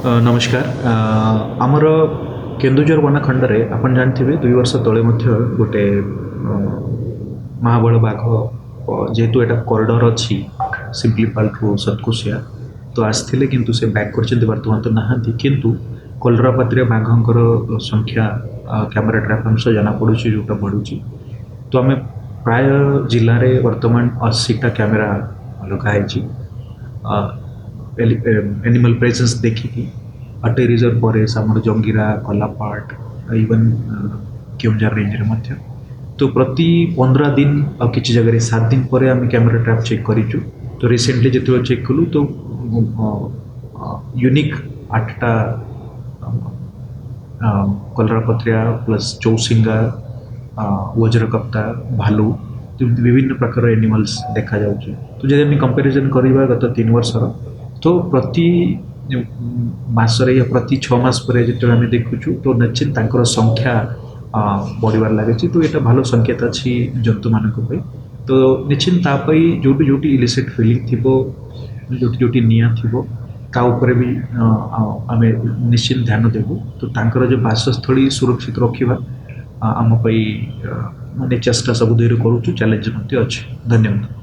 नमस्कार आमर केन्दुझर वनखंड में आप जानते 2 वर्ष तले गोटे महाबल बाघ जेहेतु यहाँ कॉरिडोर अच्छी सिम्प्लीपाल टू सतकुशिया तो आसते किंतु से बैक कर बर्तमान तो नहांती किंतु कलरापाती बाघर संख्या कैमेरा ट्रैप अंश जना पड़ुची जोटा बढ़ुची तो आम प्राय जिले में वर्तमान 80टा कैमेरा लगाई एनिमल प्रेजेंस देखिकी अटे रिजर्व पर आम जंगीरा कलापाट इवन केउंझर रेंज रे तो प्रति 15 दिन और किसी जगह 7 दिन पर आम कैमेरा ट्रैप चेक करूँ तो रिसेंटली जो चेक कलु तो यूनिक 8टा कलरापत्रिया प्लस चौसिंगा वज्रकप्ता भालू तो विभिन्न प्रकार एनिमल्स देखा जाउछ। तो जब आम कंपेरिजन करवा गत 3 वर्षर तो प्रति मासरे या प्रति 6 मास पर जो आम देखुचु तो निश्चित संख्या बढ़िबार लगे तो यहाँ भल संकेत अच्छी जंतु मानक तो निश्चित जोटी जोटी इलिसिट फिलिंग थी जोटी जोटी निया थी ताऊपर भी आम निश्चित ध्यान देवु तो तांकर जो बासस्थली सुरक्षित रखा आम माने चेष्टा सब करूँ चैलेंज अच्छे। धन्यवाद।